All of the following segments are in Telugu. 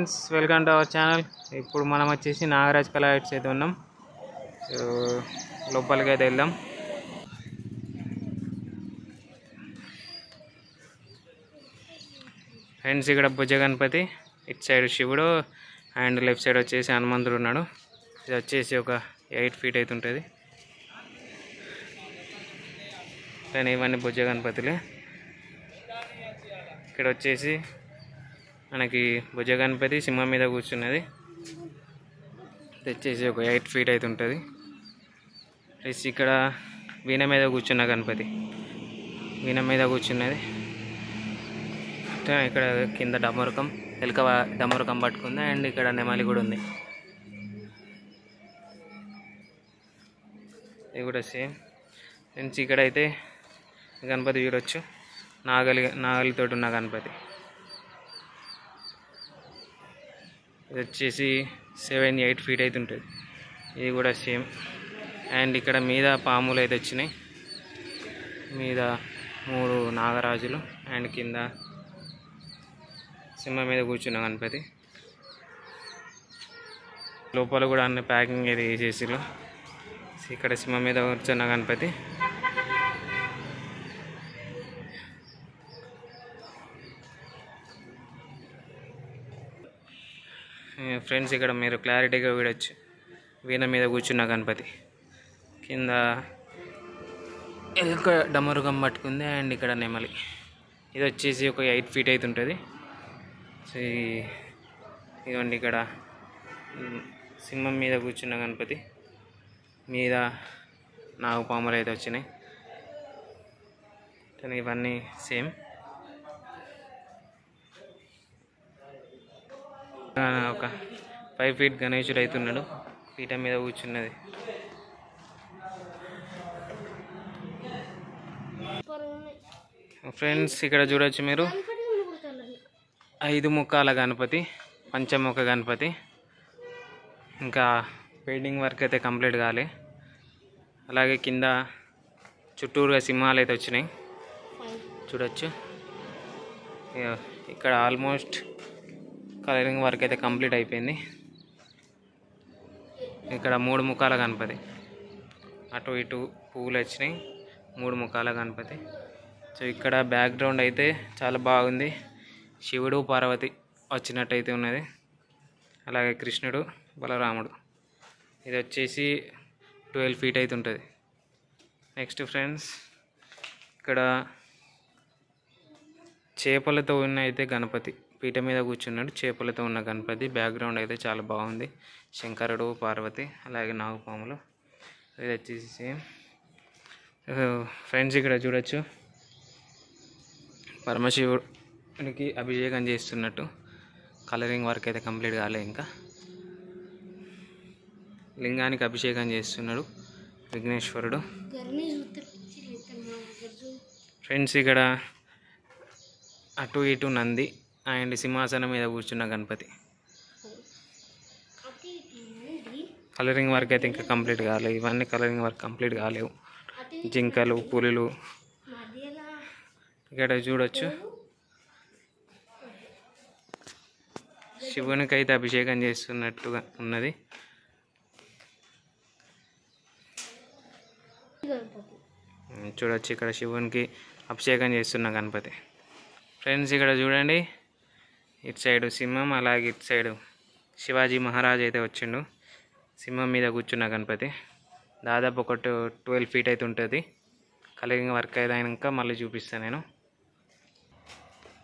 Friends, welcome to our channel. ఇప్పుడు మనం వచ్చేసి నాగరాజ్ కలైట్స్ అయితే ఉన్నాం. లోపలికి అయితే వెళ్దాం. ఫ్రెండ్స్, ఇక్కడ భుజ గణపతి, ఇటు సైడ్ శివుడు అండ్ లెఫ్ట్ సైడ్ వచ్చేసి హనుమంతుడు ఉన్నాడు. ఇది వచ్చేసి ఒక 8 feet అయితే ఉంటుంది. కానీ ఇవన్నీ భుజ గణపతులే. ఇక్కడ వచ్చేసి మనకి భుజ గణపతి సింహం మీద కూర్చున్నది. ఇది వచ్చేసి ఒక 8 feet అయితే ఉంటుంది. ప్లస్ ఇక్కడ వీణ మీద కూర్చున్న గణపతి, వీణ మీద కూర్చున్నది. ఇక్కడ కింద డమరుకం, ఎలుక డమరుకం పట్టుకుంది. అండ్ ఇక్కడ నెమలి కూడా ఉంది. ఇది కూడా సేమ్. ఫ్రెండ్స్, ఇక్కడైతే గణపతి చూడొచ్చు, నాగలితో ఉన్న గణపతి. ఇది వచ్చేసి 7-8 feet అయితే ఉంటుంది. ఇది కూడా సేమ్. అండ్ ఇక్కడ మీద పాములు అయితే వచ్చినాయి. మీద 3 నాగరాజులు అండ్ కింద సింహం మీద కూర్చున్న గణపతి. లోపల కూడా అన్ని ప్యాకింగ్ అయితే వేసేసిలో. ఇక్కడ సింహం మీద కూర్చున్న గణపతి. ఫ్రెండ్స్, ఇక్కడ మీరు క్లారిటీగా చూడొచ్చు, వీణ మీద కూర్చున్న గణపతి. కింద ఎలుక డమరుగం పట్టుకుంది. అండ్ ఇక్కడ నెమలి. ఇది వచ్చేసి ఒక 8 feet అయితే ఉంటుంది. సో ఇదిగోండి, ఇక్కడ సింహం మీద కూర్చున్న గణపతి, మీద నాగపాములు అయితే వచ్చినాయి. కానీ ఇవన్నీ సేమ్. ఒక 5 feet గణేశుడు అవుతున్నాడు, పీఠం మీద కూర్చున్నది. ఫ్రెండ్స్, ఇక్కడ చూడొచ్చు మీరు 5 ముఖాల గణపతి, పంచముఖ గణపతి. ఇంకా పెయింటింగ్ వర్క్ అయితే కంప్లీట్ కాలే. అలాగే కింద చుట్టూరుగా సింహాలు అయితే వచ్చినాయి, చూడొచ్చు. ఇక్కడ ఆల్మోస్ట్ కలరింగ్ వర్క్ అయితే కంప్లీట్ అయిపోయింది. ఇక్కడ 3 ముఖాల గణపతి, అటు ఇటు పువ్వులు వచ్చినాయి. 3 ముఖాల గణపతి. సో ఇక్కడ బ్యాక్గ్రౌండ్ అయితే చాలా బాగుంది. శివుడు పార్వతి వచ్చినట్టయితే ఉన్నది. అలాగే కృష్ణుడు బలరాముడు. ఇది వచ్చేసి 12 feet అయితే ఉంటుంది. నెక్స్ట్ ఫ్రెండ్స్, ఇక్కడ చేపలతో ఉన్న అయితే గణపతి, పీట మీద కూర్చున్నాడు. చేపలతో ఉన్న గణపతి. బ్యాక్గ్రౌండ్ అయితే చాలా బాగుంది. శంకరుడు, పార్వతి, అలాగే నాగపాములు. ఇది వచ్చేసి సేమ్. ఫ్రెండ్స్, ఇక్కడ చూడొచ్చు, పరమశివుడికి అభిషేకం చేస్తున్నట్టు. కలరింగ్ వర్క్ అయితే కంప్లీట్ కాలే. ఇంకా లింగానికి అభిషేకం చేస్తున్నాడు విఘ్నేశ్వరుడు. ఫ్రెండ్స్, ఇక్కడ అటు ఇటు నంది అండ్ సింహాసనం మీద కూర్చున్న గణపతి. కలరింగ్ వర్క్ అయితే ఇంకా కంప్లీట్ కాలేవు. ఇవన్నీ కలరింగ్ వర్క్ కంప్లీట్ కాలేవు. జింకలు, పులులు. ఇక్కడ చూడొచ్చు, శివునికి అయితే అభిషేకం చేస్తున్నట్టుగా ఉన్నది. చూడొచ్చు, ఇక్కడ శివునికి అభిషేకం చేస్తున్న గణపతి. ఫ్రెండ్స్, ఇక్కడ చూడండి, ఇటు సైడు సింహం, అలాగే ఇటు సైడు శివాజీ మహారాజ్ అయితే వచ్చిండు. సింహం మీద కూర్చున్న గణపతి. దాదాపు ఒక 12 feet అయితే ఉంటుంది. కలరింగ్ వర్క్ అయినాక మళ్ళీ చూపిస్తాను నేను.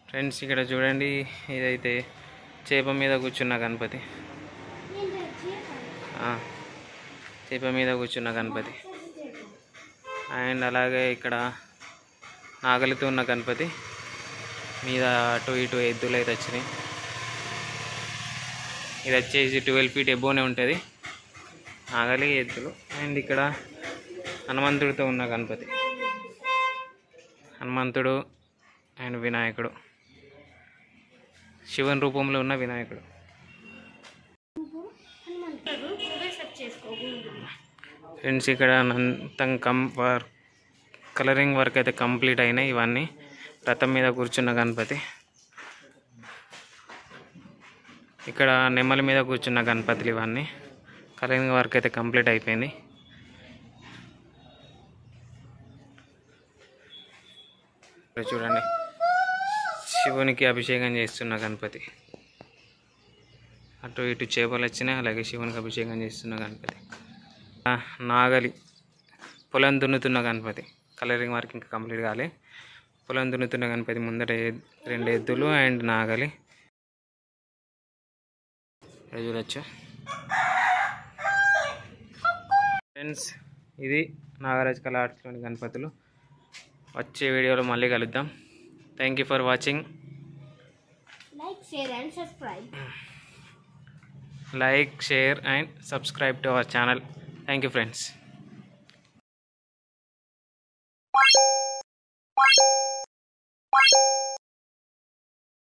ఫ్రెండ్స్, ఇక్కడ చూడండి, ఇదైతే చేప మీద కూర్చున్న గణపతి. చేప మీద కూర్చున్న గణపతి. అండ్ అలాగే ఇక్కడ నాగలితో ఉన్న గణపతి. మీద అటు ఇటు ఎద్దులు అయితే వచ్చినాయి. ఇది వచ్చేసి 12 feet ఎబోనే ఉంటుంది, నాగలి, ఎద్దులు. అండ్ ఇక్కడ హనుమంతుడితో ఉన్న గణపతి, హనుమంతుడు అండ్ వినాయకుడు, శివుని రూపంలో ఉన్న వినాయకుడు. ఫ్రెండ్స్, ఇక్కడ కలరింగ్ వర్క్ అయితే కంప్లీట్ అయినాయి. ఇవన్నీ రథం మీద కూర్చున్న గణపతి. ఇక్కడ నెమ్మల మీద కూర్చున్న గణపతులు ఇవన్నీ. కలరింగ్ వర్క్ అయితే కంప్లీట్ అయిపోయింది. ఇక్కడ చూడండి, శివునికి అభిషేకం చేస్తున్న గణపతి. అటు ఇటు చేపలు వచ్చినాయి, అలాగే శివునికి అభిషేకం చేస్తున్న గణపతి. నాగలి, పొలం దున్నుతున్న గణపతి. కలరింగ్ వర్క్ ఇంకా కంప్లీట్ కాలే. పొలం దున్నుతున్న గణపతి ముందర 2 ఎద్దులు అండ్ నాగలి చూడొచ్చు ఫ్రెండ్స్. ఇది నాగరాజ్ కళా ఆర్ట్స్లోని గణపతులు. వచ్చే వీడియోలో మళ్ళీ కలుద్దాం. Thank you for watching. Like, share and subscribe to our channel. Thank you friends.